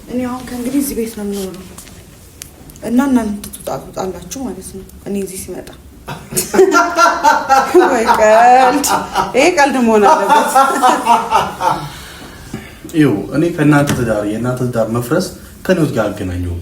እኔ አሁን ከእንግዲህ እዚህ ቤት ነው የምኖረው እና እናንተ ትጣላችሁ ማለት ነው። እኔ እዚህ ሲመጣ ወይ ቀልድ ይሄ ቀልድ መሆን አለበት። ይኸው እኔ ከእናንተ ትዳር የእናንተ ትዳር መፍረስ ከኔው ጋር አገናኘው።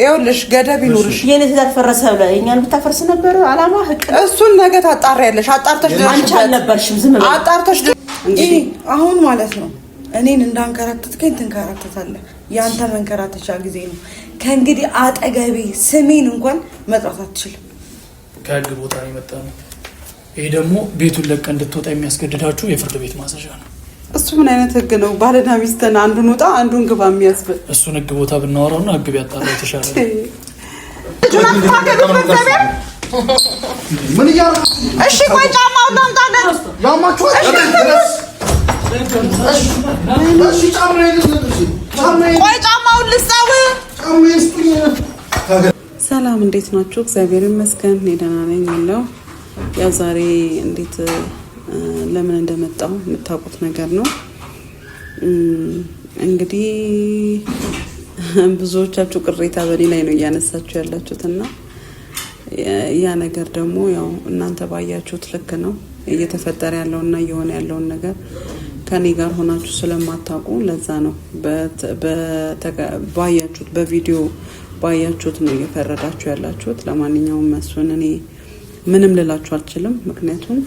ይኸውልሽ ገደብ ይኑርሽ። የኔ ትዳር ፈረሰ ብለ እኛን ብታፈርስ ነበር አላማ ህቅ። እሱን ነገ ታጣሪያለሽ። አጣርተሽ አንቺ አልነበርሽም ዝም ብለሽ አጣርተሽ እንግዲህ አሁን ማለት ነው እኔን እንዳንከራተትከኝ ትንከራተታለህ። ያንተ መንከራተቻ ጊዜ ነው። ከእንግዲህ አጠገቤ ስሜን እንኳን መጥራት አትችልም። ከህግ ቦታ ነው የመጣነው። ይሄ ደግሞ ቤቱን ለቀ እንድትወጣ የሚያስገድዳችሁ የፍርድ ቤት ማዘዣ ነው። እሱ ምን አይነት ህግ ነው? ባለና ሚስትን አንዱን ውጣ አንዱን ግባ የሚያስብል። እሱን ህግ ቦታ ብናወራውና ህግ ቢያጣራ የተሻለ ነው። ምን ይያል? እሺ ቆይ ጫማውን ላምጣልህ። ያማችሁ ቆይ ጫማውን ልስጣው። ሰላም እንዴት ናችሁ? እግዚአብሔር ይመስገን እኔ ደህና ነኝ አለው። ያው ዛሬ እንዴት ለምን እንደመጣው የምታውቁት ነገር ነው። እንግዲህ ብዙዎቻችሁ ቅሬታ በእኔ ላይ ነው እያነሳችሁ ያላችሁትና ያ ነገር ደግሞ ያው እናንተ ባያችሁት ልክ ነው እየተፈጠረ ያለውና እየሆነ ያለውን ነገር ከኔ ጋር ሆናችሁ ስለማታውቁ ለዛ ነው ባያችሁት በቪዲዮ ባያችሁት ነው እየፈረዳችሁ ያላችሁት። ለማንኛውም መስፍን እኔ ምንም ልላችሁ አልችልም። ምክንያቱም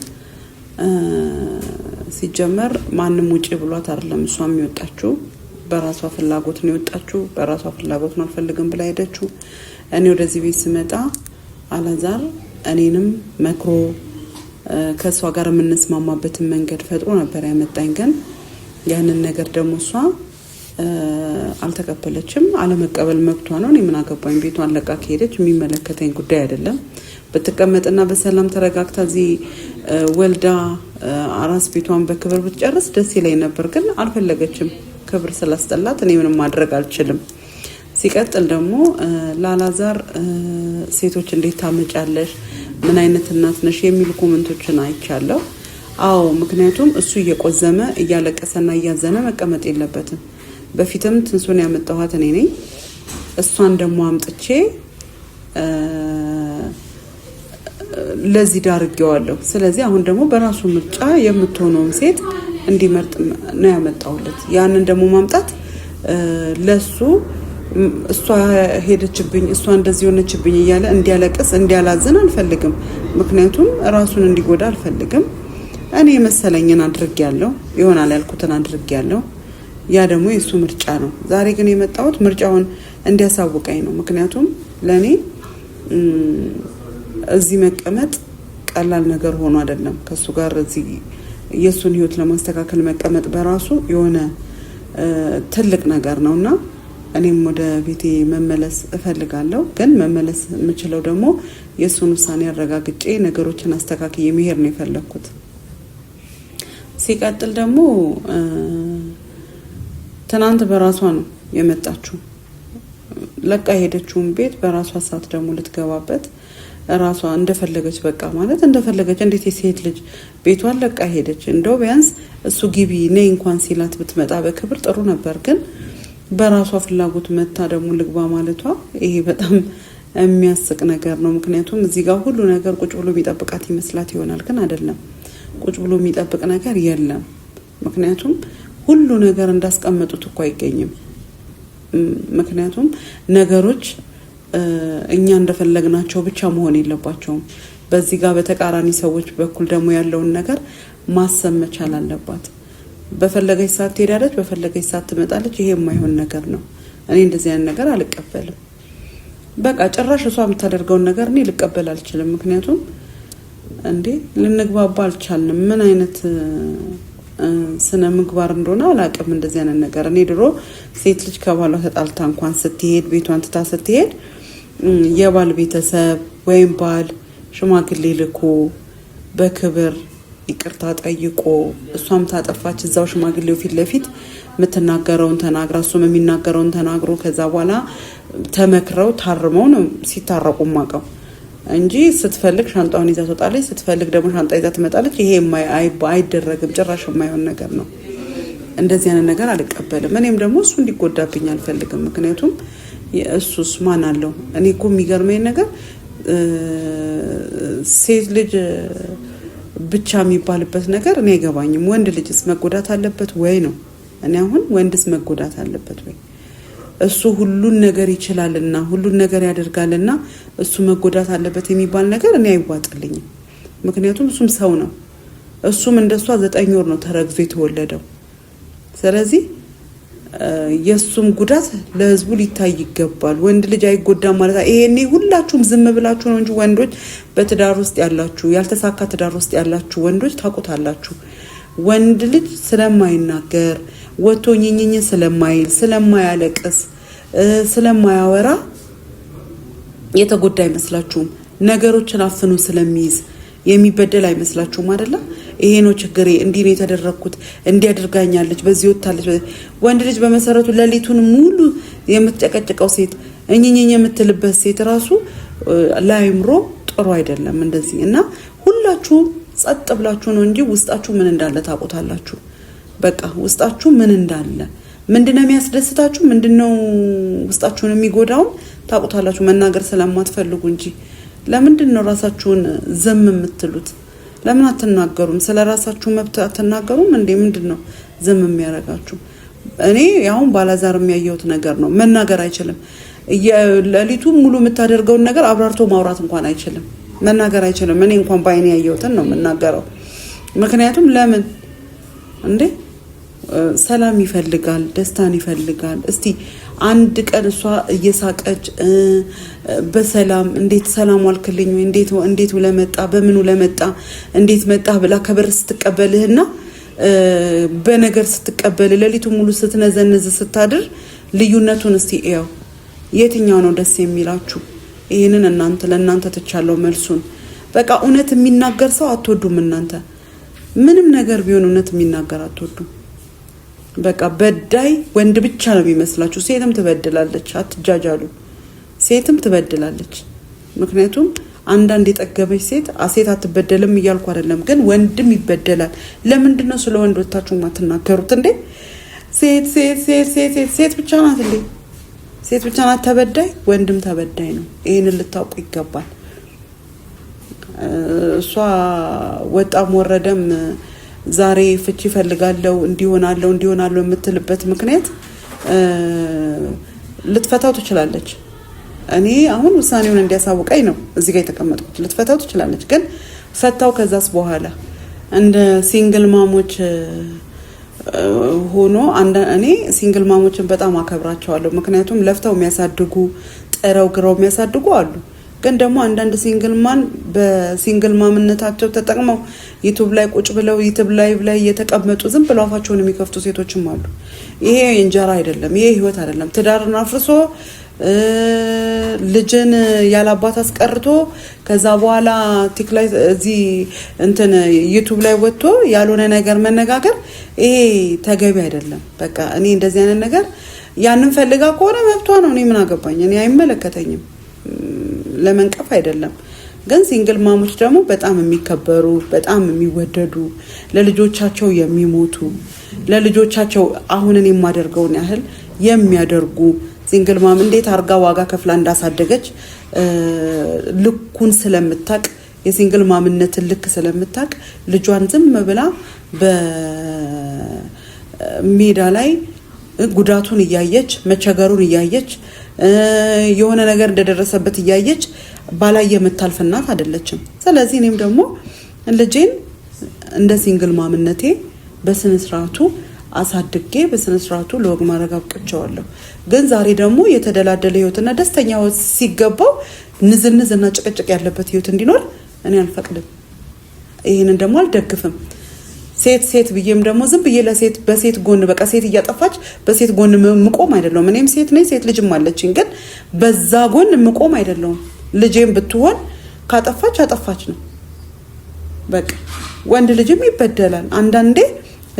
ሲጀመር ማንም ውጪ ብሏት አይደለም እሷ የሚወጣችው በራሷ ፍላጎት ነው የወጣችው። በራሷ ፍላጎት ነው አልፈልግም ብላ ሄደችው። እኔ ወደዚህ ቤት ስመጣ አላዛር እኔንም መክሮ ከሷ ጋር የምንስማማበትን መንገድ ፈጥሮ ነበር ያመጣኝ። ግን ያንን ነገር ደግሞ እሷ አልተቀበለችም። አለመቀበል መብቷ ነው። እኔ ምን አገባኝ? ቤቷን ለቃ ከሄደች የሚመለከተኝ ጉዳይ አይደለም። ብትቀመጥና በሰላም ተረጋግታ እዚህ ወልዳ አራስ ቤቷን በክብር ብትጨርስ ደስ ይለኝ ነበር። ግን አልፈለገችም። ክብር ስላስጠላት እኔ ምንም ማድረግ አልችልም። ሲቀጥል ደግሞ ላላዛር ሴቶች እንዴት ታመጫለሽ፣ ምን አይነት እናት ነሽ የሚሉ ኮሜንቶችን አይቻለሁ። አዎ ምክንያቱም እሱ እየቆዘመ እያለቀሰና እያዘነ መቀመጥ የለበትም። በፊትም ትንሱን ያመጣኋት እኔ ነኝ። እሷን ደግሞ አምጥቼ ለዚህ ዳርጌዋለሁ። ስለዚህ አሁን ደግሞ በራሱ ምርጫ የምትሆነውን ሴት እንዲመርጥ ነው ያመጣውለት። ያንን ደግሞ ማምጣት ለሱ እሷ ሄደችብኝ እሷ እንደዚህ ሆነችብኝ እያለ እንዲያለቅስ እንዲያላዝን አልፈልግም። ምክንያቱም ራሱን እንዲጎዳ አልፈልግም። እኔ መሰለኝን አድርጌያለሁ፣ ይሆናል ያልኩትን አድርጌያለሁ። ያ ደግሞ የሱ ምርጫ ነው። ዛሬ ግን የመጣሁት ምርጫውን እንዲያሳውቀኝ ነው። ምክንያቱም ለኔ እዚህ መቀመጥ ቀላል ነገር ሆኖ አይደለም። ከሱ ጋር እዚህ የሱን ህይወት ለማስተካከል መቀመጥ በራሱ የሆነ ትልቅ ነገር ነውና እኔም ወደ ቤቴ መመለስ እፈልጋለሁ። ግን መመለስ የምችለው ደግሞ የሱን ውሳኔ አረጋግጬ ነገሮችን አስተካክዬ መሄድ ነው የፈለኩት። ሲቀጥል ደግሞ ትናንት በራሷ ነው የመጣችው። ለቃ ሄደችውን ቤት በራሷ ሰዓት ደግሞ ልትገባበት ራሷ እንደፈለገች በቃ ማለት እንደፈለገች እንዴት የሴት ልጅ ቤቷን ለቃ ሄደች። እንደው ቢያንስ እሱ ግቢ ነይ እንኳን ሲላት ብትመጣ በክብር ጥሩ ነበር። ግን በራሷ ፍላጎት መታ ደግሞ ልግባ ማለቷ ይሄ በጣም የሚያስቅ ነገር ነው። ምክንያቱም እዚህ ጋር ሁሉ ነገር ቁጭ ብሎ የሚጠብቃት ይመስላት ይሆናል፣ ግን አይደለም። ቁጭ ብሎ የሚጠብቅ ነገር የለም። ምክንያቱም ሁሉ ነገር እንዳስቀመጡት እኮ አይገኝም። ምክንያቱም ነገሮች እኛ እንደፈለግናቸው ብቻ መሆን የለባቸውም። በዚህ ጋር በተቃራኒ ሰዎች በኩል ደግሞ ያለውን ነገር ማሰብ መቻል አለባት። በፈለገች ሰዓት ትሄዳለች፣ በፈለገች ሰዓት ትመጣለች። ይሄ የማይሆን ነገር ነው። እኔ እንደዚህ አይነት ነገር አልቀበልም። በቃ ጭራሽ እሷ የምታደርገውን ነገር እኔ ልቀበል አልችልም። ምክንያቱም እንዴ ልንግባባ አልቻልንም። ምን አይነት ስነ ምግባር እንደሆነ አላውቅም። እንደዚህ አይነት ነገር እኔ ድሮ ሴት ልጅ ከባሏ ተጣልታ እንኳን ስትሄድ ቤቷን ትታ ስትሄድ የባል ቤተሰብ ወይም ባል ሽማግሌ ልኮ በክብር ይቅርታ ጠይቆ እሷም ታጠፋች እዛው ሽማግሌው ፊት ለፊት የምትናገረውን ተናግራ እሱም የሚናገረውን ተናግሮ ከዛ በኋላ ተመክረው ታርመው ነው ሲታረቁ ማቀው እንጂ ስትፈልግ ሻንጣውን ይዛ ትወጣለች፣ ስትፈልግ ደግሞ ሻንጣ ይዛ ትመጣለች። ይሄ አይደረግም። ጭራሽ የማይሆን ነገር ነው። እንደዚህ አይነት ነገር አልቀበልም። እኔም ደግሞ እሱ እንዲጎዳብኝ አልፈልግም። ምክንያቱም እሱስ ማን አለው? እኔ እኮ የሚገርመኝ ነገር ሴት ልጅ ብቻ የሚባልበት ነገር እኔ አይገባኝም። ወንድ ልጅስ መጎዳት አለበት ወይ ነው? እኔ አሁን ወንድስ መጎዳት አለበት ወይ? እሱ ሁሉን ነገር ይችላልና ሁሉን ነገር ያደርጋልና እሱ መጎዳት አለበት የሚባል ነገር እኔ አይዋጥልኝም። ምክንያቱም እሱም ሰው ነው። እሱም እንደሷ 9 ወር ነው ተረግዞ የተወለደው። ስለዚህ የሱም ጉዳት ለህዝቡ ሊታይ ይገባል። ወንድ ልጅ አይጎዳም ማለት ይሄኔ ሁላችሁም ዝም ብላችሁ ነው እንጂ ወንዶች በትዳር ውስጥ ያላችሁ ያልተሳካ ትዳር ውስጥ ያላችሁ ወንዶች ታውቁታላችሁ። ወንድ ልጅ ስለማይናገር ወጥቶ ኝኝኝ ስለማይል ስለማያለቅስ ስለማያወራ የተጎዳ አይመስላችሁም? ነገሮችን አፍኖ ስለሚይዝ የሚበደል አይመስላችሁም አይደለ? ይሄ ነው ችግሬ፣ እንዲህ ነው የተደረኩት፣ እንዲያደርጋኛለች፣ በዚህ ወጣለች። ወንድ ልጅ በመሰረቱ ለሊቱን ሙሉ የምትጨቀጭቀው ሴት እኝኝኝ የምትልበት ሴት ራሱ ላይምሮ ጥሩ አይደለም እንደዚህ። እና ሁላችሁም ጸጥ ብላችሁ ነው እንጂ ውስጣችሁ ምን እንዳለ ታውቁታላችሁ። በቃ ውስጣችሁ ምን እንዳለ ምንድነው የሚያስደስታችሁ ምንድነው ውስጣችሁን የሚጎዳው ታውቁታላችሁ። መናገር ስለማትፈልጉ እንጂ ለምንድን ነው ራሳችሁን ዝም የምትሉት? ለምን አትናገሩም? ስለራሳችሁ መብት አትናገሩም እንዴ? ምንድነው ዝም የሚያረጋችሁ? እኔ ያውን ባላዛር የሚያየውት ነገር ነው። መናገር አይችልም። ለሊቱ ሙሉ የምታደርገውን ነገር አብራርቶ ማውራት እንኳን አይችልም። መናገር አይችልም። እኔ እንኳን ባይኔ ያየውትን ነው የምናገረው። ምክንያቱም ለምን እንዴ ሰላም ይፈልጋል፣ ደስታን ይፈልጋል። እስቲ አንድ ቀን እሷ እየሳቀች በሰላም እንዴት ሰላም ዋልክልኝ ወይ እንዴት ለመጣ በምኑ ለመጣ እንዴት መጣ ብላ ከበር ስትቀበልህና በነገር ስትቀበል ለሊቱ ሙሉ ስትነዘነዝ ስታድር ልዩነቱን እስቲ ያው የትኛው ነው ደስ የሚላችሁ? ይሄንን ለእናንተ ተቻለው መልሱን። በቃ እውነት የሚናገር ሰው አትወዱም እናንተ። ምንም ነገር ቢሆን እውነት የሚናገር አትወዱም። በቃ በዳይ ወንድ ብቻ ነው የሚመስላችሁ። ሴትም ትበድላለች፣ አትጃጃሉ። ሴትም ትበድላለች። ምክንያቱም አንዳንድ የጠገበች ሴት አትበደልም እያልኩ አይደለም፣ ግን ወንድም ይበደላል። ለምንድን ነው ስለ ወንዶቻችሁ ማትናገሩት እንዴ? ሴት ብቻ ናት እንዴ? ሴት ብቻ ናት ተበዳይ? ወንድም ተበዳይ ነው። ይሄንን ልታውቁ ይገባል። እሷ ወጣም ወረደም ዛሬ ፍቺ ፈልጋለሁ እንዲሆናለሁ የምትልበት ምክንያት ልትፈታው ትችላለች። እኔ አሁን ውሳኔውን እንዲያሳውቀኝ ነው እዚህ ጋር የተቀመጥኩት። ልትፈታው ትችላለች፣ ግን ፈታው ከዛስ በኋላ እንደ ሲንግል ማሞች ሆኖ እኔ ሲንግል ማሞችን በጣም አከብራቸዋለሁ። ምክንያቱም ለፍተው የሚያሳድጉ ጥረው ግረው የሚያሳድጉ አሉ። ግን ደግሞ አንዳንድ ሲንግል ማን በሲንግል ማምነታቸው ተጠቅመው ዩቲዩብ ላይ ቁጭ ብለው ዩቲዩብ ላይ እየተቀመጡ ዝም ብለው አፋቸውን የሚከፍቱ ሴቶችም አሉ። ይሄ እንጀራ አይደለም፣ ይሄ ህይወት አይደለም። ትዳርን አፍርሶ ልጅን ያላባት አስቀርቶ ከዛ በኋላ ቲክ ላይ እዚህ ዩቲዩብ ላይ ወጥቶ ያልሆነ ነገር መነጋገር ይሄ ተገቢ አይደለም። በቃ እኔ እንደዚህ አይነት ነገር ያንን ፈልጋ ከሆነ መብቷ ነው። እኔ ምን አገባኝ? እኔ አይመለከተኝም። ለመንቀፍ አይደለም። ግን ሲንግል ማሞች ደግሞ በጣም የሚከበሩ በጣም የሚወደዱ ለልጆቻቸው የሚሞቱ ለልጆቻቸው አሁንን የማደርገውን ያህል የሚያደርጉ ሲንግል ማም እንዴት አርጋ ዋጋ ከፍላ እንዳሳደገች ልኩን ስለምታቅ የሲንግል ማምነትን ልክ ስለምታቅ ልጇን ዝም ብላ በሜዳ ላይ ጉዳቱን እያየች መቸገሩን እያየች የሆነ ነገር እንደደረሰበት እያየች ባላይ የምታልፍ እናት አይደለችም። ስለዚህ እኔም ደግሞ ልጄን እንደ ሲንግል ማምነቴ በስነ ስርዓቱ አሳድጌ በስነ ስርዓቱ ለወግ ማድረግ አብቅቼዋለሁ። ግን ዛሬ ደግሞ የተደላደለ ህይወትና ደስተኛ ሲገባው ንዝንዝና ጭቅጭቅ ያለበት ህይወት እንዲኖር እኔ አልፈቅድም። ይሄንን ደግሞ አልደግፍም። ሴት ብዬም ደግሞ ዝም ብዬ ለሴት በሴት ጎን በቃ ሴት እያጠፋች በሴት ጎን ምቆም አይደለም። እኔም ሴት ነኝ፣ ሴት ልጅም አለችኝ። ግን በዛ ጎን ምቆም አይደለም። ልጄም ብትሆን ካጠፋች አጠፋች ነው በቃ። ወንድ ልጅም ይበደላል አንዳንዴ።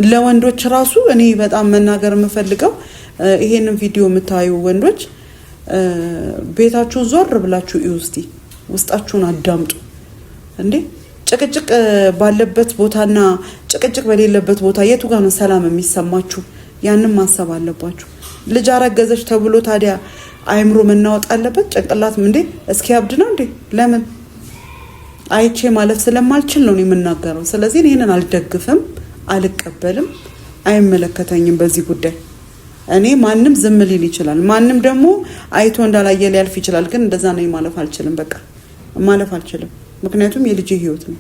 ለወንዶች ራሱ እኔ በጣም መናገር የምፈልገው ይሄንን ቪዲዮ የምታዩ ወንዶች ቤታችሁን ዞር ብላችሁ እዩ እስቲ፣ ውስጣችሁን አዳምጡ እንዴ። ጭቅጭቅ ባለበት ቦታና ጭቅጭቅ በሌለበት ቦታ የቱ ጋር ነው ሰላም የሚሰማችሁ? ያንን ማሰብ አለባችሁ። ልጅ አረገዘች ተብሎ ታዲያ አይምሮ መናወጥ አለበት? ጭንቅላት እንዴ እስኪ ያብድ ነው እንዴ? ለምን አይቼ ማለፍ ስለማልችል ነው የምናገረው። ስለዚህ ይሄንን አልደግፍም፣ አልቀበልም፣ አይመለከተኝም በዚህ ጉዳይ። እኔ ማንም ዝም ሊል ይችላል፣ ማንም ደግሞ አይቶ እንዳላየ ሊያልፍ ይችላል። ግን እንደዛ ነው ማለፍ አልችልም። በቃ ማለፍ አልችልም። ምክንያቱም የልጅ ህይወት ነው።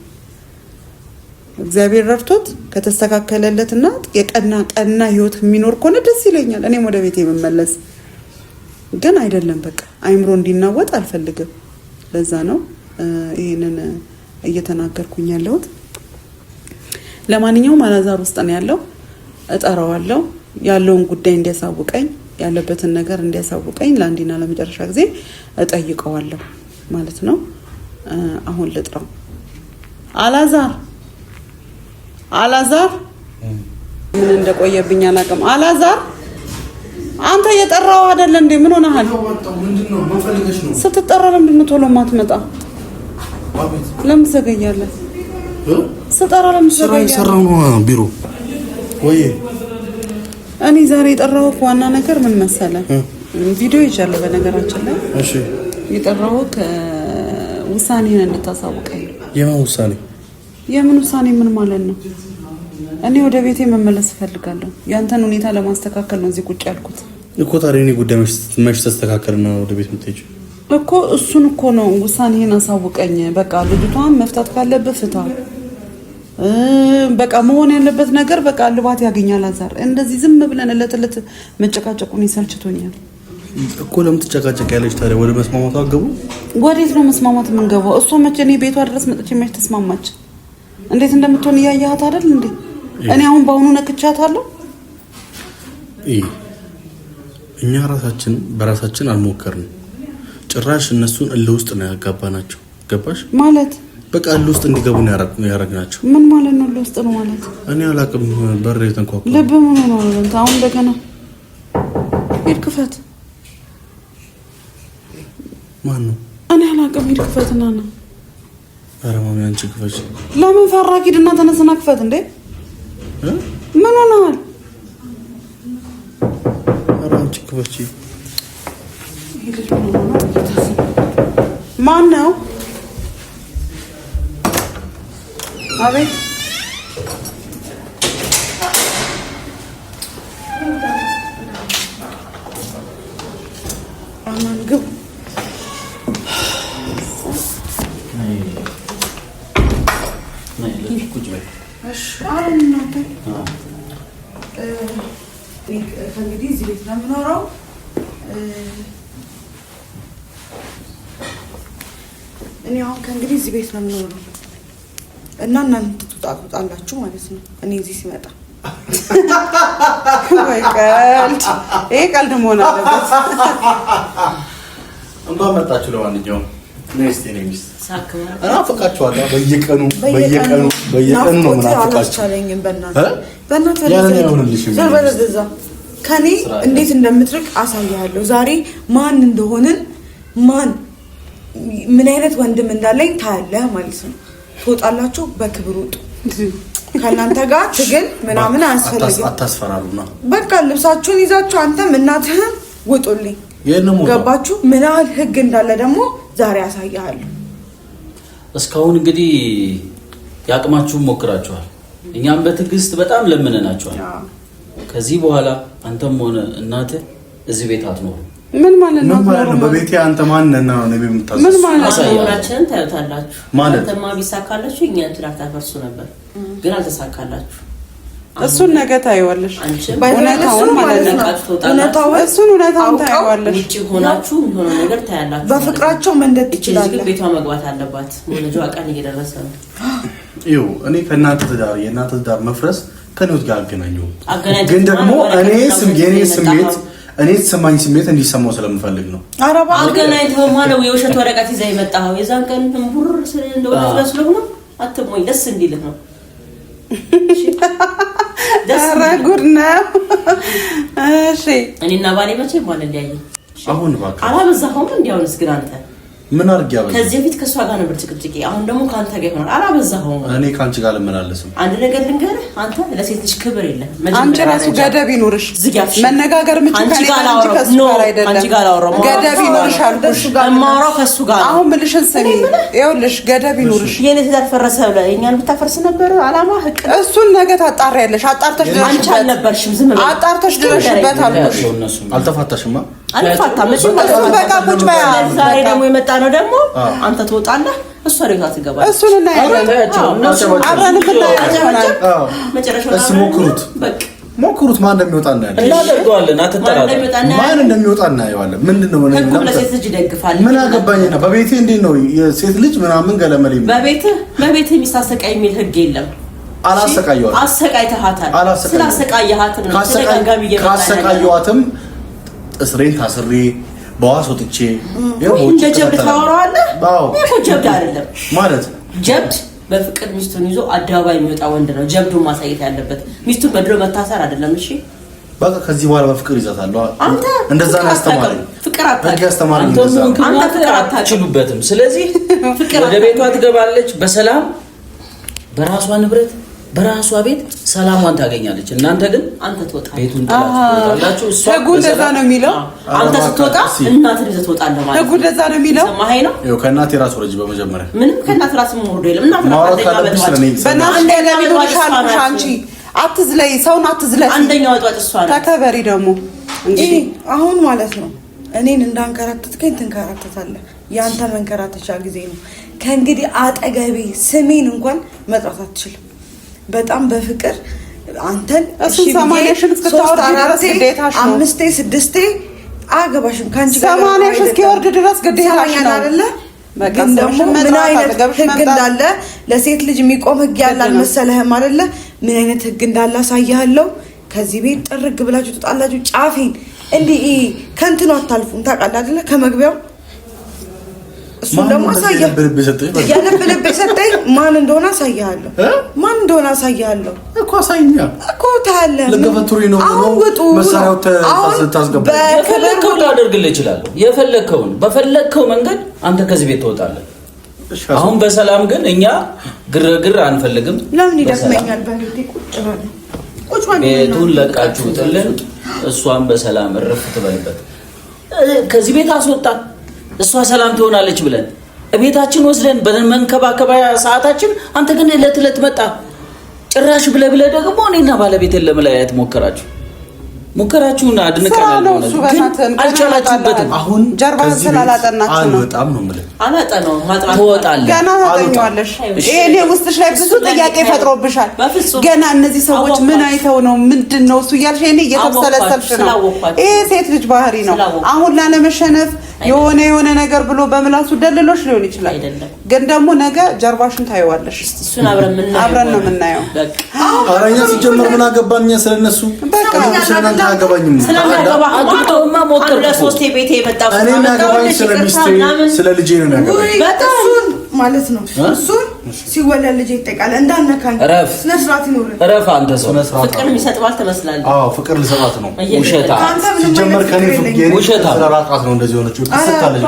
እግዚአብሔር ረድቶት ከተስተካከለለትና የቀና ህይወት የሚኖር ከሆነ ደስ ይለኛል፣ እኔም ወደ ቤቴ የምመለስ። ግን አይደለም በቃ አይምሮ እንዲናወጥ አልፈልግም። ለዛ ነው ይሄንን እየተናገርኩኝ ያለሁት። ለማንኛውም አላዛር ውስጥ ነው ያለው። እጠራዋለሁ፣ ያለውን ጉዳይ እንዲያሳውቀኝ፣ ያለበትን ነገር እንዲያሳውቀኝ ለአንዴና ለመጨረሻ ጊዜ እጠይቀዋለሁ ማለት ነው። አሁን ልጥራው። አላዛር ምን እንደቆየብኝ አላውቅም። አላዛር አንተ እየጠራው አይደል እንዴ? ምን ሆነሃል? ምንድነው? ምን ፈልገሽ ነው? ስትጠራ ለምንድን ነው ቶሎ ማትመጣ? ለምን ዘገያለህ? ስጠራ ለምን ዘገያለህ? ስራ ይሰራው ነው ቢሮ ወይ? እኔ ዛሬ የጠራው ዋና ነገር ምን መሰለህ? ቪዲዮ ይቻላል በነገራችን ላይ። እሺ የጠራው ውሳኔን እንድታሳውቀኝ። የምን ውሳኔ? የምን ውሳኔ? ምን ማለት ነው? እኔ ወደ ቤቴ መመለስ እፈልጋለሁ። ያንተን ሁኔታ ለማስተካከል ነው እዚህ ቁጭ ያልኩት እኮ። ታዲያ እኔ ጉዳይ መች ተስተካከልና ወደ ቤት የምትሄጂው እኮ? እሱን እኮ ነው ውሳኔህን አሳውቀኝ። በቃ ልጅቷን መፍታት ካለብህ ፍታ። በቃ መሆን ያለበት ነገር በቃ ልባት ያገኛል። አዛር እንደዚህ ዝም ብለን እለት መጨቃጨቁን ይሰልችቶኛል እኮ። ለምን ትጨቃጨቂያለሽ ታዲያ? ወደ መስማማቱ አገቡ። ወዴት ነው መስማማት የምንገባው? እሷ መቼ እኔ ቤቷ ድረስ መጥቼ መች ተስማማች? እንዴት እንደምትሆን እያያሃት አይደል እንዴ? እኔ አሁን በአሁኑ ነክቻታለሁ። እኛ ራሳችን በራሳችን አልሞከርንም። ጭራሽ እነሱን እልህ ውስጥ ነው ያጋባናቸው። ገባሽ? ማለት በቃ እልህ ውስጥ እንዲገቡ ነው ያደረግናቸው። ምን ማለት ነው እልህ ውስጥ ነው ማለት? እኔ አላውቅም። በር የተንኳኳ ልብ ምን ሆነ ነው? አሁን እንደገና ሂድ ክፈት። ማን ነው? እኔ አላውቅም። ሂድ ክፈትና ነው። ኧረ ማሚ አንቺ ክፈች። ለምን ፈራክ? ሂድና ተነስና ክፈት። እንዴ ምን ሆነሃል? ኧረ አንቺ ክፈች። ማን ነው? አቤት። አማን ግብ ከእንግዲህ እዚህ ቤት ነው የምኖረው። እኔ አሁን ከእንግዲህ እዚህ ቤት ነው የምኖረው እና እናንተ ትወጣላችሁ ማለት ነው። እኔ እዚህ ሲመጣ ወይ ቀልድ፣ ይሄ ቀልድ መሆን አለበት። እንኳን መጣችሁ። ለማንኛውም ነስቴ ነው ሚስት እናፍቃችኋለሁ። በየቀኑ ነው ምናፍቃችሁ። በእናትህ ከኔ እንዴት እንደምትርቅ አሳያለሁ። ዛሬ ማን እንደሆንን ምን አይነት ወንድም እንዳለኝ ታያለህ ማለት ነው። ትወጣላችሁ፣ በክብር ውጡ። ከእናንተ ጋር ትግል ምናምን አያስፈልግም። አታስፈራሩና በቃ ልብሳችሁን ይዛችሁ አንተም እናትህም ውጡልኝ። ገባችሁ? ምን ያህል ህግ እንዳለ ደግሞ ዛሬ አሳያለሁ። እስካሁን እንግዲህ ያቅማችሁን ሞክራችኋል። እኛም በትዕግስት በጣም ለምነናችኋል። ከዚህ በኋላ አንተም ሆነ እናትህ እዚህ ቤት አትኖሩ። ምን ማለት ነው? በቤቴ አንተ ማን ነህ ነው ነብይ የምታስብ? ምን ማለት ነው? አሳያችሁን ታዩታላችሁ። አንተማ ቢሳካላችሁ እኛን ትዳር ታፈርሱ ነበር፣ ግን አልተሳካላችሁ። እሱን ነገ ታይዋለሽ። እውነታውን ማለት ነው። እሱን እውነታውን ታይዋለሽ። ውጪ ሆናችሁ የሆነ ነገር ታያላችሁ። በፍቅራቸው መንደድ ትችላለህ። ግን ቤቷ መግባት አለባት። ወለጇ ቀን እየደረሰ ነው። ይኸው እኔ ከእናንተ ትዳር የእናንተ ትዳር መፍረስ ከኔውት ጋር አገናኘው። ግን ደግሞ እኔ የተሰማኝ ስሜት እንዲሰማው ስለምፈልግ ነው። አረባ አገናኝተው ማለት የውሸት ወረቀት ይዘህ የመጣኸው የዛን ቀን ምሁር እንደሆነ ስለሆነ ነው። አትሞኝ፣ ደስ እንዲልህ ነው። ኧረ ጉድ ነው። እሺ እኔና ባሌ መቼ ማለት ሊያየኝ አሁን እባክህ አላበዛኸውም? እንዲያውንስ ግን አንተ ምን አድርጌ ያበዛው? ከዚህ በፊት ከሷ ጋር ነበር ጭቅጭቄ፣ አሁን ደግሞ ካንተ ጋር ይሆናል። አላበዛኸውም? እኔ ካንቺ ጋር ልመላለስም። አንድ ነገር ልንገርህ፣ አንተ ለሴት ልጅ ክብር የለህም። አንቺ ራሱ ገደብ ይኖርሽ። መነጋገር ምን አንቺ ጋር አይደለም። አንቺ ጋር አውራው ገደብ ይኖርሽ አልኩሽ። ማውራው ከሱ ጋር አሁን ምልሽን ስሚ። ይኸውልሽ ገደብ ይኖርሽ። የኔ ትዳር ፈረሰ ብለህ እኛን ብታፈርስ ነበር አላማ ህቅ። እሱን ነገ ታጣሪያለሽ። አጣርተሽ ድረሽበት። አንቺ አልነበርሽም። ዝም ብለሽ አጣርተሽ ድረሽበት አልኩሽ። አልተፋታሽማ? አልፋታም። እሱን በቃ ቁጭ በይ። ዛሬ ደግሞ የመጣ ነው ደግሞ አንተ ትወጣለህ፣ እሷ ደግሞ ትገባለች። እሱን እናያለን። አብረን እናያለን። መጨረሻው ሞክሩት፣ በቃ ሞክሩት። ማን እንደሚወጣ እናያለን። እናደርገዋለን። አትጠራጠር። ማን እንደሚወጣ እናየዋለን። ምንድነው ህጉ ለሴት ልጅ ይደግፋል። ምን አገባኝና በቤቴ እንዴት ነው የሴት ልጅ ምናምን ገለመሌ? በቤት የሚሳሰቃይ የሚል ህግ የለም። አላሰቃየዋትም። አሰቃይተሃታል። ስላሰቃየሃትም ነው ተደጋጋሚ እየመጣ ካሰቃየዋትም እስሬን ታስሬ በዋስ ወጥቼ እንደ ጀብድ ታወራዋለህ። ይሄ ጀብድ አይደለም ማለት ጀብድ በፍቅር ሚስቱን ይዞ አደባባይ የሚወጣ ወንድ ነው ጀብዱን ማሳየት ያለበት። ሚስቱን በድሮ መታሰር አይደለም። እሺ በቃ ከዚህ በኋላ በፍቅር ይዛታለሁ። አንተ እንደዛ ነው ያስተማረኝ። ፍቅር አታውቅም። አንተ ፍቅር አታችሉበትም። ስለዚህ ወደ ቤቷ ትገባለች በሰላም በራሷ ንብረት በራሷ ቤት ሰላሟን ታገኛለች። እናንተ ግን አንተ ትወጣለህ፣ ቤቱን ትወጣላችሁ። እሷ ህጉ እንደዛ ነው የሚለው። አንተ ስትወጣ እናትህ ይዘህ ትወጣለህ ማለት ህጉ እንደዛ ነው የሚለው። ሰማኸኝ ነው? ይኸው ከእናቴ ራስ ወረጅ። በመጀመሪያ ምንም ከእናት ራስ ወርዶ የለም። እናትህ በእናትህ ለሚኖርሽ አልኩሽ። አንቺ አትዝለይ፣ ሰውን አትዝለይ። አንደኛው ወጥወጥ እሷ ነው። ተከበሪ ደግሞ እንግዲህ አሁን ማለት ነው እኔን እንዳንከራተትከኝ ትንከራተታለህ። ያንተ መንከራተቻ ጊዜ ነው። ከእንግዲህ አጠገቤ ስሜን እንኳን መጥራት አትችልም። በጣም በፍቅር አንተን እሱ ሰማንያሽን እስክታወርድ ድረስ ግዴታሽ ነው። 5 6 አገባሽም ካንቺ ጋር ሰማንያሽ እስኪወርድ ድረስ ግዴታሽ ነው አይደለ? ግን ደግሞ ምን አይነት ህግ እንዳለ ለሴት ልጅ የሚቆም ህግ ያለ አልመሰለህም አይደለ? ምን አይነት ህግ እንዳለ አሳያለሁ። ከዚህ ቤት ጥርግ ብላችሁ ትጣላችሁ። ጫፌን እንዲህ ከንትኑ አታልፉም። ታውቃለህ አይደለ? ከመግቢያው እሱን ደግሞ አሳያለሁ። ያለብልብ ሰጠኝ ማን እንደሆነ አሳያለሁ። ማን እንደሆነ አሳያለሁ እኮ አሳይኛ እኮ ታያለህ። ለገፈቱሪ ነው ነው መሳሪያው ታስገባ። በከለከው ታደርግልህ ይችላል። የፈለከውን በፈለከው መንገድ አንተ ከዚህ ቤት ትወጣለህ። አሁን በሰላም ግን እኛ ግርግር አንፈልግም። ለምን ይደክመኛል? በቤቴ ቁጭ ባለ ቤቱን ለቃችሁ ጥልን። እሷን በሰላም እረፍ ትበልበት። ከዚህ ቤት አስወጣን። እሷ ሰላም ትሆናለች ብለን ቤታችን ወስደን በመንከባከባያ ሰዓታችን አንተ ግን እለት መጣ። ጭራሽ ብለ ደግሞ እኔና ባለቤቴን ለመለያየት ሙከራችሁን አድንቀናል። ግን አልቻላችሁበትም። አሁን ጀርባን ስላላጠናችሁ ነው። በጣም ነው ማለት አላጠናው ማጥራት ትወጣለህ። ገና ታጠኛለሽ። ይሄኔ ውስጥሽ ላይ ብዙ ጥያቄ ፈጥሮብሻል። ገና እነዚህ ሰዎች ምን አይተው ነው ምንድነው እሱ እያልሽ እኔ እየተሰለሰልሽ ነው። ይሄ ሴት ልጅ ባህሪ ነው። አሁን ላለመሸነፍ የሆነ ነገር ብሎ በምላሱ ደልሎሽ ሊሆን ይችላል። ግን ደግሞ ነገ ጀርባሽን ታይዋለሽ። እሱን አብረን ነው የምናየው። አራኛ ሲጀመር ምን አገባኝ ስለነሱ በቃ ስለናንተ አገባኝም አጥቶማ ሞከር ለሶስት ቤቴ የመጣው እኔ አገባኝ ስለሚስቴ ስለ ልጄ ነው ያገባኝ እሱን ማለት ነው። እሱን ሲወለድ ልጄ ይጠቃል እንዳነካኝ ስነ ስርዓት ይኖር። ረፍ አንተ ሰው ፍቅር የሚሰጥባል ትመስላለህ። አዎ ፍቅር ልሰጣት ነው። ውሸታ ሲጀመር ከኔ ፍቅር ውሸታ ስለራቃት ነው እንደዚህ ሆነች። ተሰካለች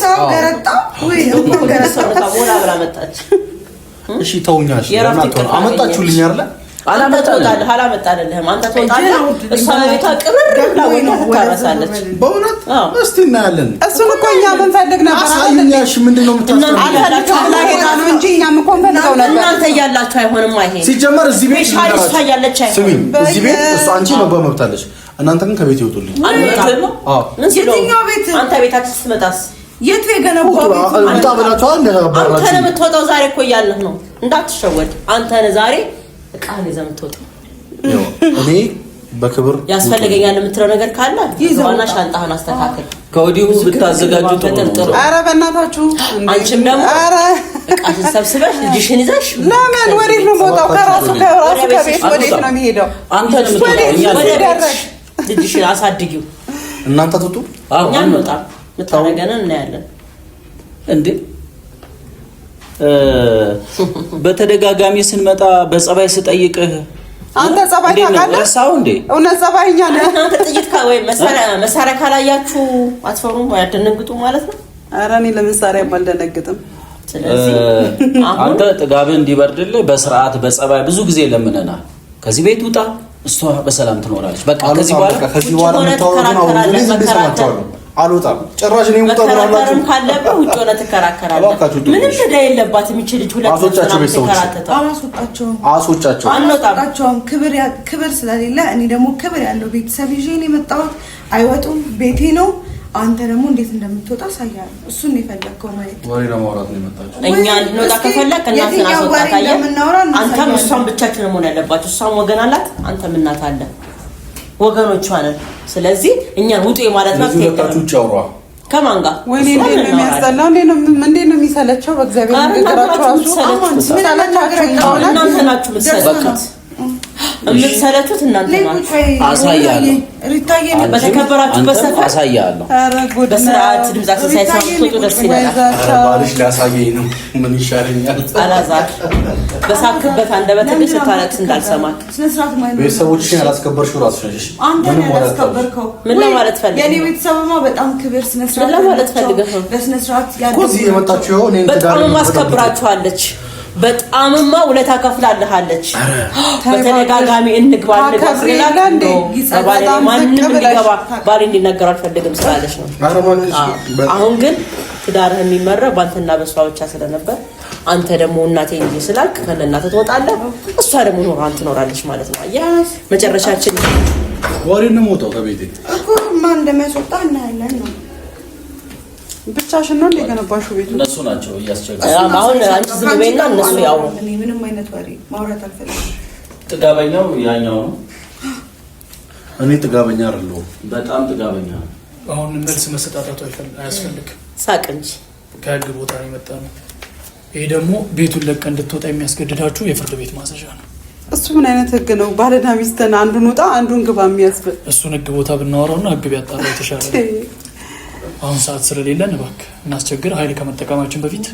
ሰው ገረጣ ወይ እንኳን ገረጣ ሞላ ብላ መጣች። እሺ ተውኛሽ አመጣችሁልኝ አይደል? አላመጣልህም። አንተ ትወጣለህ። እሷ ቤቷ ቅብር ብላ ወይ ታረሳለች። በእውነት እስቲ እናያለን። እሱን እኮ እኛ ብንፈልግ ነበር። አሳይኛሽ ምንድነው የምታስተምረው? አላህ ሄዳ ነው እንጂ እኛም እኮ እንፈልገው ነበር። እናንተ እያላችሁ አይሆንም። አይሄ ሲጀመር እዚህ ቤት እሷ እያለች አይሆንም። እዚህ ቤት እሷ አንቺ ነው በመብታለሽ። እናንተ ግን ከቤት ይወጡልኝ። የትኛው ቤት? አንተ ቤታችን ስትመጣስ የት የገነባው ቤት? አንተ በላቷ እንደባራችሁ አንተ ነው የምትወጣው። ዛሬ እኮ እያለህ ነው። እንዳትሸወድ። አንተ ነህ ዛሬ እቃህን ይዘህ የምትወጣው። እኔ በክብር ያስፈልገኛል የምትለው ነገር ካለ ይዘውና ሻንጣህን አስተካክል። ከወዲሁ ብታዘጋጁ ጥሩ። ኧረ በእናታችሁ አንቺም ደግሞ እቃሽን ሰብስበሽ ልጅሽን ይዘሽ ለምን ወዴት ነው የምወጣው? ከራሱ ከቤት ወዴት ነው የሚሄደው? አንተ ነው የምትወጣው። ልጅሽን አሳድጊው። እናንተ ትውጡ። እኛ እንወጣም። የምታደርገንን እናያለን። እንዴ በተደጋጋሚ ስንመጣ በጸባይ ስጠይቅህ አንተ ጸባይ ታውቃለህ? ረሳው እንዴ? እውነት ጸባይኛ ነህ። እናንተ ጥይት ወይ መሳሪያ ካላያችሁ አትፈሩም ወይ አትደነግጡ ማለት ነው? ኧረ እኔ ለምሳሌ ባልደነግጥም። ስለዚህ አንተ ጥጋብህ እንዲበርድልህ በስርዓት በጸባይ ብዙ ጊዜ ለምነናል። ከዚህ ቤት ውጣ፣ እሷ በሰላም ትኖራለች። በቃ ከዚህ በኋላ የምታወሩትን አልወጣም ጭራሽ እኔ ሙጣ ብራላችሁ ካለበት ውጭ ሆነ ትከራከራለህ። ምንም ዕዳ የለባትም ይቺ ልጅ። ሁለት አስወጣቸውም ክብር ስለሌለ እኔ ደግሞ ክብር ያለው ቤተሰብ ይዤ ነው የመጣሁት። አይወጡም፣ ቤቴ ነው። አንተ ደግሞ እንዴት እንደምትወጣ ሳያለሁ እሱን የፈለግከው ማለት ወሬ ለማውራት ነው የመጣችው። እኛ እንወጣ ከፈለክ እናንተን አስወጣታየ። አንተም እሷም ብቻችን መሆን ያለባችሁ። እሷም ወገን አላት፣ አንተም እናት አለ፣ ወገኖቿ ነን። ስለዚህ እኛን ውጡ የማለት ነው። ከማን ጋር ወይኔ እንዴት ነው የሚያስጠላው! እንዴት ነው የሚሰለቸው! በእግዚአብሔር ንግግራችሁ ራሱ እናንተ ናችሁ የምትሰለቹት እናንተ ናችሁ። አሳያለሁ። በተከበራችሁበት ሰፈር አሳያለሁ። በስርዓት ድምጻችሁ ሳይሰሙ ትወጡ ደስ ይላል። ባልሽ ሊያሳየኝ ነው። ምን ይሻለኛል? አላዛር በሳክበት አንደበት እንደ ስታለቅስ እንዳልሰማክ ቤተሰቦችሽን ያላስከበርሽው እራስሽ ነሽ። አንተ ያላስከበርከው ምን ለማለት ፈልገህ? የኔ ቤተሰብማ በጣም ክብር ስነ ስርዓት ምን ለማለት ፈልገህ? በስነ ስርዓት ያለው እኮ እዚህ የመጣችው እኔ በጣም ማስከብራችኋለች። በጣምማ ውለታ ከፍላልሃለች። በተደጋጋሚ እንግባ ማንም እንዲገባ ባሌ እንዲነገር አልፈልግም ስላለች ነው። አሁን ግን ትዳርህ የሚመራው በአንተና በሷ ብቻ ስለነበር አንተ ደግሞ እናቴ እንጂ ስላልክ ከእናትህ ትወጣለህ፣ እሷ ደግሞ ኖራን ትኖራለች ማለት ነው። አየህ መጨረሻችን ወሬ ነው የምወጣው ከቤቴ እኮ ማን እንደሚያስወጣ እናያለን ነው። ብቻሽን ነው እንደገነባሽው ቤቱ እነሱ ናቸው እያስቸገሩ። አሁን አንቺ ዝም በይና እነሱ ያው እኔ ምንም አይነት ወሬ ማውራት አልፈልግም። ጥጋበኛው ያኛው ነው። እኔ ጥጋበኛ አይደለሁም፣ በጣም ጥጋበኛ ነው። አሁን መልስ መሰጣጣቱ አያስፈልግም። ሳቅ እንጂ ከህግ ቦታ ነው የመጣ ነው። ይሄ ደግሞ ቤቱን ለቀ እንድትወጣ የሚያስገድዳችሁ የፍርድ ቤት ማዘዣ ነው። እሱ ምን አይነት ህግ ነው? ባልና ሚስትን አንዱን ውጣ አንዱን ግባ የሚያስብል እሱን ህግ ቦታ ብናወራውና ህግ ቢያጣራ የተሻለ ነው። አሁን ሰዓት ስለሌለን እባክህ እናስቸግር። ኃይል ከመጠቀማችን በፊት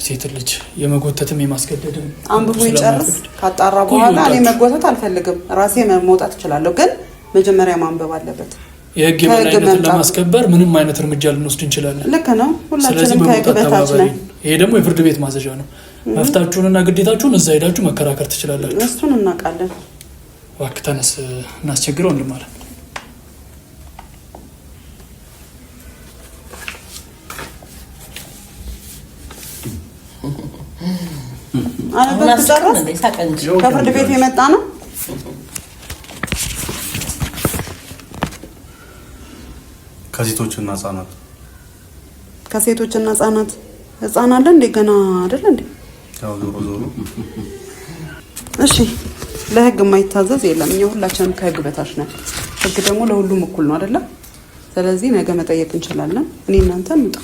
ሴት ልጅ የመጎተትም የማስገደድም አንብቦ ይጨርስ። ካጣራ በኋላ እኔ መጎተት አልፈልግም፣ ራሴ መውጣት እችላለሁ። ግን መጀመሪያ ማንበብ አለበት። የህግ የበላይነትን ለማስከበር ምንም አይነት እርምጃ ልንወስድ እንችላለን። ልክ ነው። ሁላችንም ከህግ በታች ነን። ይሄ ደግሞ የፍርድ ቤት ማዘዣ ነው። መፍታችሁንና ግዴታችሁን እዛ ሄዳችሁ መከራከር ትችላላችሁ። እሱን እናውቃለን። እባክህ ተነስ፣ እናስቸግረው እንድማለን። አነበት ጨረስ። ከፍርድ ቤት የመጣ ነው። ከሴቶችና ህጻናት ከሴቶችና ህጻናት ህጻን አለ እንዴ? ገና አይደል እንዴ? ያው ዞሮ ዞሮ እሺ፣ ለህግ የማይታዘዝ የለም። እኛ ሁላችንም ከህግ በታች ነን። ህግ ደግሞ ለሁሉም እኩል ነው አይደለ? ስለዚህ ነገ መጠየቅ እንችላለን። እኔ እናንተ እንውጣ።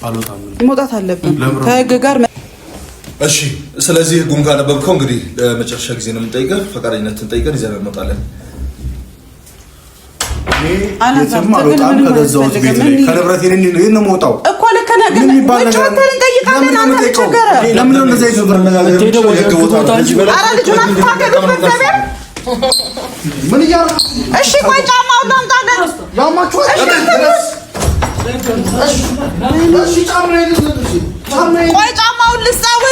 አልወጣም። መውጣት አለብን ከህግ ጋር። እሺ፣ ስለዚህ ህጉን ካነበብከው እንግዲህ ለመጨረሻ ጊዜ ነው የምንጠይቀህ። ፈቃደኝነትን ጠይቀን ይዘን እንመጣለን። የትም አልወጣም። ከገዛሁት ቤት ላይ ከንብረት ይሄን ነው የምወጣው እኮ ልክ ነህ። ግን ወጭ ወተን እንጠይቃለን። አንተ ተቸገረ። ለምን ነው እንደዛ ይዘው ተነጋገር? ህግ ቦታ ነው እንጂ ኧረ ልጁን አትፋቀዱት በእግዚአብሔር። ምን እያደረኩ? እሺ ቆይ ጫማውን ላምጣለት። ያማችሁ እሺ፣ ጫማዬን ቆይ ጫማውን ልስጠው።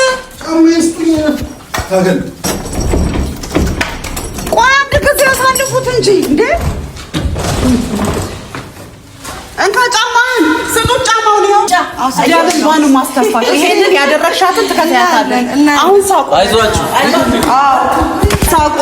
ጫማዬን ስጡኝ። ታገል ቆይ አንድ ጊዜ ያሳልፉት እንጂ እንዴ! እንካ ጫማህን ስጡት። ጫማውን ይኸው አስያለን ባኑ ማስተፋት። ይሄንን ያደረግሻትን ትከታያታለህ። አሁን ሳቁ። አይዟችሁ። አዎ ሳቁ።